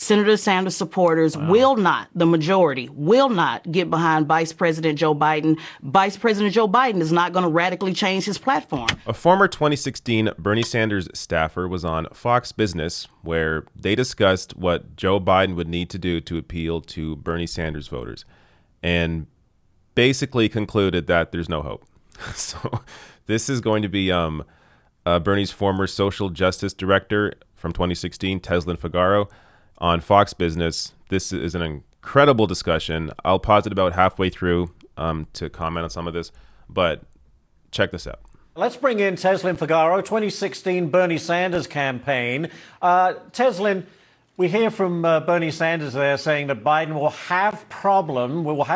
Senator Sanders supporters will not, the majority, will not get behind Vice President Joe Biden. Vice President Joe Biden is not going to radically change his platform. A former 2016 Bernie Sanders staffer was on Fox Business, where they discussed what Joe Biden would need to do to appeal to Bernie Sanders voters, and basically concluded that there's no hope. So this is going to be Bernie's former social justice director from 2016, Teslin Figaro, on Fox Business. This is an incredible discussion. I'll pause it about halfway through to comment on some of this, but check this out. Let's bring in Teslin Figaro, 2016 Bernie Sanders campaign. Teslin, we hear from Bernie Sanders there saying that Biden will have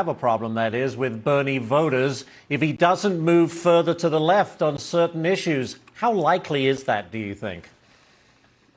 a problem, that is, with Bernie voters if he doesn't move further to the left on certain issues. How likely is that, do you think?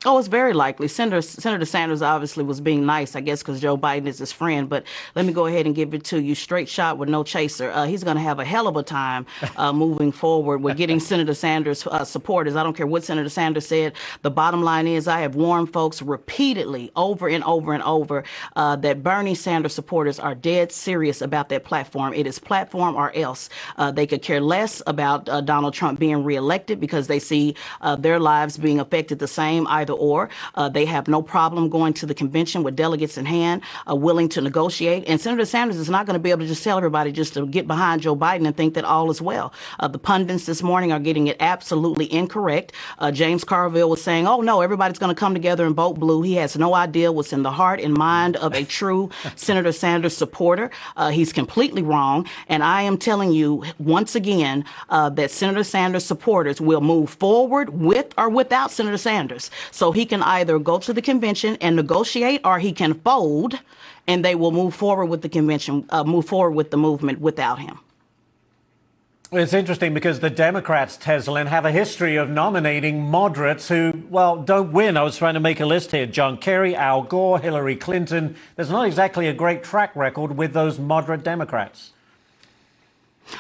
Oh, it's very likely. Senator Sanders obviously was being nice, I guess, because Joe Biden is his friend. But let me go ahead and give it to you. Straight shot with no chaser. He's going to have a hell of a time moving forward with getting Senator Sanders supporters. I don't care what Senator Sanders said. The bottom line is I have warned folks repeatedly over and over and over that Bernie Sanders supporters are dead serious about that platform. It is platform or else. They could care less about Donald Trump being reelected because they see their lives being affected the same either or. They have no problem going to the convention with delegates in hand, willing to negotiate. And Senator Sanders is not going to be able to just tell everybody just to get behind Joe Biden and think that all is well. The pundits this morning are getting it absolutely incorrect. James Carville was saying, oh, no, everybody's going to come together and vote blue. He has no idea what's in the heart and mind of a true Senator Sanders supporter. He's completely wrong. And I am telling you once again that Senator Sanders supporters will move forward with or without Senator Sanders. So he can either go to the convention and negotiate, or he can fold, and they will move forward with the convention, move forward with the movement without him. It's interesting because the Democrats, Teslin, have a history of nominating moderates who, well, don't win. I was trying to make a list here. John Kerry, Al Gore, Hillary Clinton. There's not exactly a great track record with those moderate Democrats.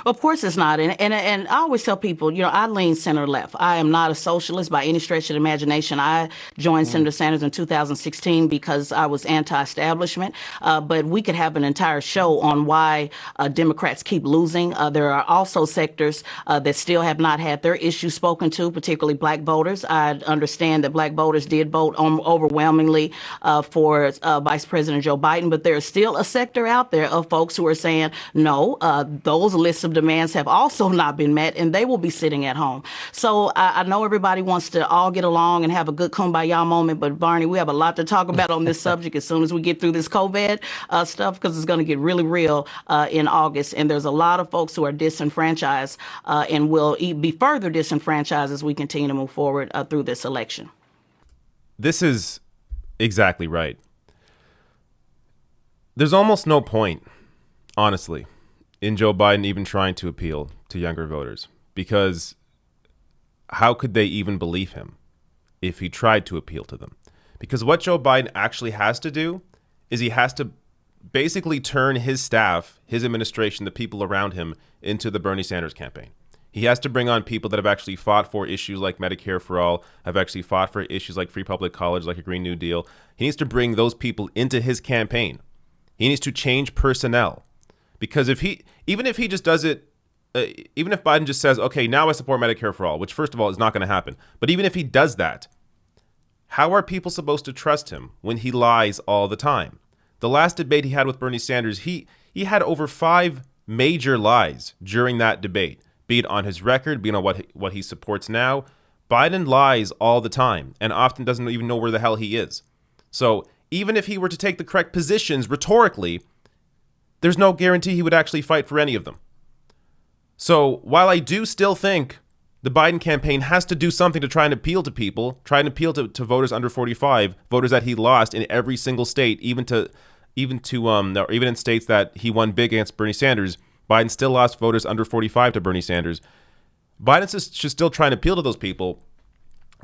Of course it's not. And I always tell people, I lean center left. I am not a socialist by any stretch of the imagination. I joined Senator Sanders in 2016 because I was anti-establishment. But we could have an entire show on why Democrats keep losing. There are also sectors that still have not had their issues spoken to, particularly black voters. I understand that black voters did vote overwhelmingly for Vice President Joe Biden, but there's still a sector out there of folks who are saying, no, those lists of demands have also not been met, and they will be sitting at home. So I know everybody wants to all get along and have a good kumbaya moment, but Barney, we have a lot to talk about on this subject as soon as we get through this COVID stuff, because it's going to get really real in August. And there's a lot of folks who are disenfranchised and will be further disenfranchised as we continue to move forward through this election. This is exactly right. There's almost no point, honestly, in Joe Biden even trying to appeal to younger voters, because how could they even believe him if he tried to appeal to them? Because what Joe Biden actually has to do is he has to basically turn his staff, his administration, the people around him into the Bernie Sanders campaign. He has to bring on people that have actually fought for issues like Medicare for all, have actually fought for issues like free public college, like a Green New Deal. He needs to bring those people into his campaign. He needs to change personnel. Because even if he just does it, even if Biden just says, okay, now I support Medicare for all, which first of all is not going to happen. But even if he does that, how are people supposed to trust him when he lies all the time? The last debate he had with Bernie Sanders, he had over 5 major lies during that debate, be it on his record, be it on what he supports now. Biden lies all the time and often doesn't even know where the hell he is. So even if he were to take the correct positions rhetorically, there's no guarantee he would actually fight for any of them. So while I do still think the Biden campaign has to do something to try and appeal to people, try and appeal to voters under 45, voters that he lost in every single state, even in states that he won big against Bernie Sanders, Biden still lost voters under 45 to Bernie Sanders. Biden should still try and appeal to those people,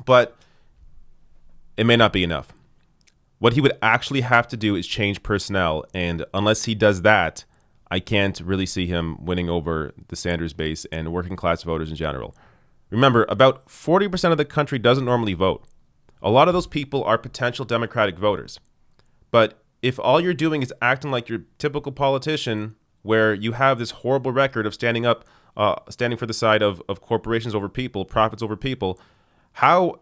but it may not be enough. What he would actually have to do is change personnel, and unless he does that, I can't really see him winning over the Sanders base and working class voters in general. Remember, about 40% of the country doesn't normally vote. A lot of those people are potential Democratic voters. But if all you're doing is acting like your typical politician, where you have this horrible record of standing for the side of corporations over people, profits over people, how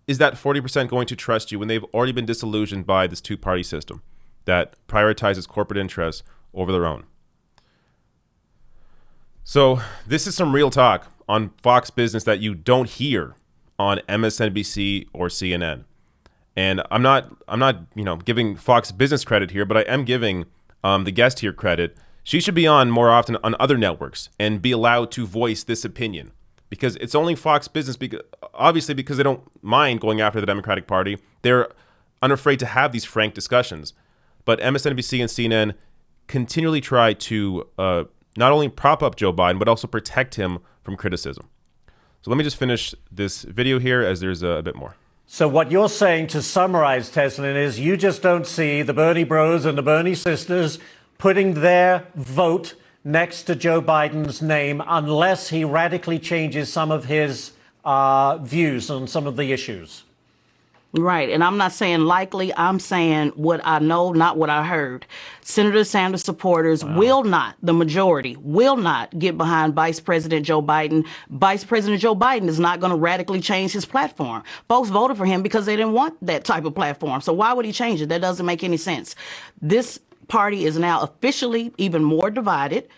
is that 40% going to trust you when they've already been disillusioned by this two-party system that prioritizes corporate interests over their own? So this is some real talk on Fox Business that you don't hear on MSNBC or CNN. And I'm not, giving Fox Business credit here, but I am giving the guest here credit. She should be on more often on other networks and be allowed to voice this opinion, because it's only Fox Business, obviously because they don't mind going after the Democratic Party. They're unafraid to have these frank discussions. But MSNBC and CNN continually try to not only prop up Joe Biden, but also protect him from criticism. So let me just finish this video here, as there's a bit more. So what you're saying, to summarize, Teslin, is you just don't see the Bernie bros and the Bernie sisters putting their vote next to Joe Biden's name unless he radically changes some of his views on some of the issues. Right. And I'm not saying likely. I'm saying what I know, not what I heard. Senator Sanders supporters will not, the majority, will not get behind Vice President Joe Biden. Vice President Joe Biden is not going to radically change his platform. Folks voted for him because they didn't want that type of platform. So why would he change it? That doesn't make any sense. This party is now officially even more divided.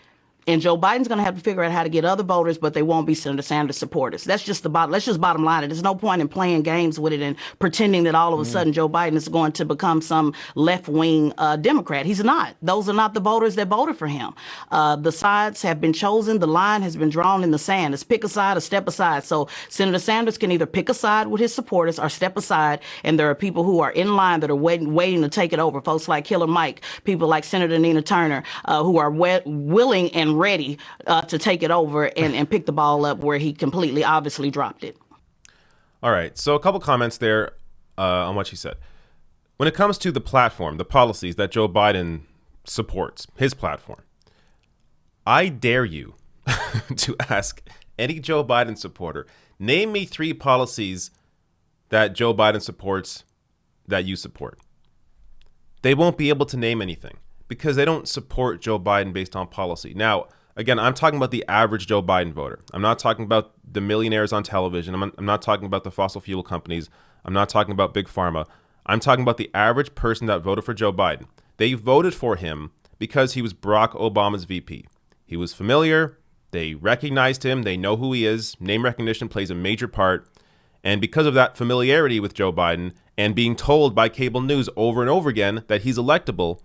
And Joe Biden's going to have to figure out how to get other voters, but they won't be Senator Sanders supporters. That's just bottom line. There's no point in playing games with it and pretending that all of a sudden Joe Biden is going to become some left-wing Democrat. He's not. Those are not the voters that voted for him. The sides have been chosen. The line has been drawn in the sand. It's pick a side or step aside. So Senator Sanders can either pick a side with his supporters or step aside. And there are people who are in line that are waiting to take it over. Folks like Killer Mike, people like Senator Nina Turner, who are willing and ready to take it over and pick the ball up where he completely obviously dropped it. All right. So a couple comments there on what she said. When it comes to the platform, the policies that Joe Biden supports, his platform, I dare you to ask any Joe Biden supporter, name me 3 policies that Joe Biden supports that you support. They won't be able to name anything because they don't support Joe Biden based on policy. Now, again, I'm talking about the average Joe Biden voter. I'm not talking about the millionaires on television. I'm not talking about the fossil fuel companies. I'm not talking about Big Pharma. I'm talking about the average person that voted for Joe Biden. They voted for him because he was Barack Obama's VP. He was familiar. They recognized him. They know who he is. Name recognition plays a major part. And because of that familiarity with Joe Biden and being told by cable news over and over again that he's electable,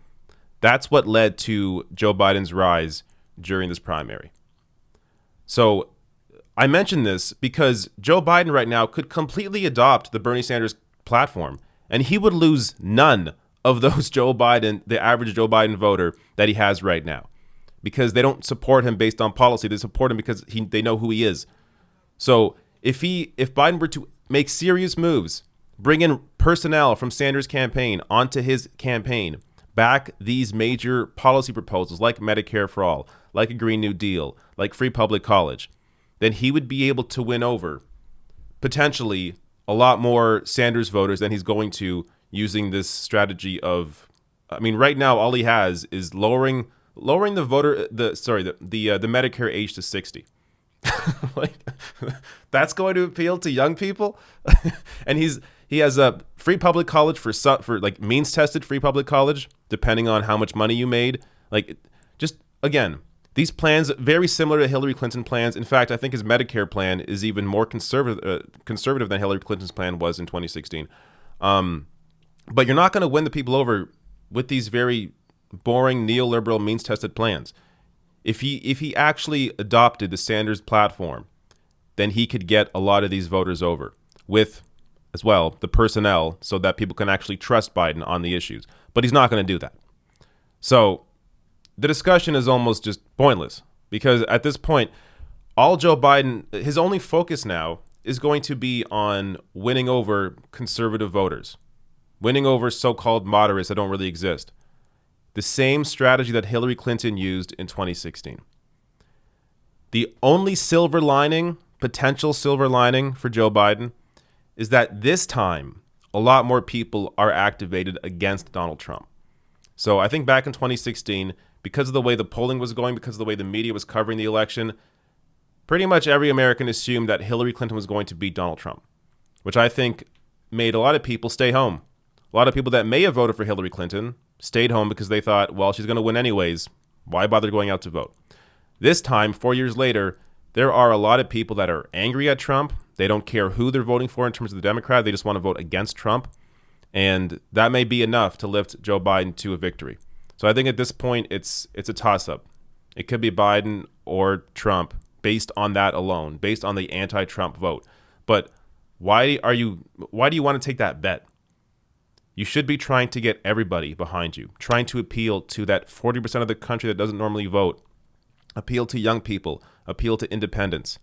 that's what led to Joe Biden's rise during this primary. So I mention this because Joe Biden right now could completely adopt the Bernie Sanders platform, and he would lose none of those the average Joe Biden voter that he has right now, because they don't support him based on policy. They support him because they know who he is. So if Biden were to make serious moves, bring in personnel from Sanders' campaign onto his campaign, back these major policy proposals like Medicare for all, like a Green New Deal, like free public college, then he would be able to win over potentially a lot more Sanders voters than he's going to using this strategy of, right now all he has is lowering the Medicare age to 60. That's going to appeal to young people. And he has a free public college for like means tested free public college, depending on how much money you made. Again, these plans very similar to Hillary Clinton plans. In fact, I think his Medicare plan is even more conservative than Hillary Clinton's plan was in 2016. But you're not going to win the people over with these very boring neoliberal means tested plans. If he actually adopted the Sanders platform, then he could get a lot of these voters over with, as well, the personnel so that people can actually trust Biden on the issues. But he's not going to do that. So the discussion is almost just pointless, because at this point, all Joe Biden, his only focus now is going to be on winning over conservative voters, winning over so-called moderates that don't really exist. The same strategy that Hillary Clinton used in 2016. The only potential silver lining for Joe Biden, is that this time a lot more people are activated against Donald Trump. So I think back in 2016, because of the way the polling was going, because of the way the media was covering the election, pretty much every American assumed that Hillary Clinton was going to beat Donald Trump, which I think made a lot of people stay home. A lot of people that may have voted for Hillary Clinton stayed home because they thought, well, she's going to win anyways. Why bother going out to vote? This time, 4 years later, there are a lot of people that are angry at Trump. They don't care who they're voting for in terms of the Democrat. They just want to vote against Trump. And that may be enough to lift Joe Biden to a victory. So I think at this point, it's a toss-up. It could be Biden or Trump based on that alone, based on the anti-Trump vote. But why do you want to take that bet? You should be trying to get everybody behind you, trying to appeal to that 40% of the country that doesn't normally vote, appeal to young people, appeal to independents.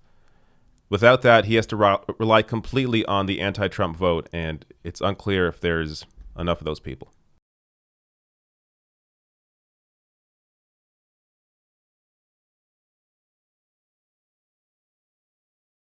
Without that, he has to rely completely on the anti-Trump vote, and it's unclear if there's enough of those people.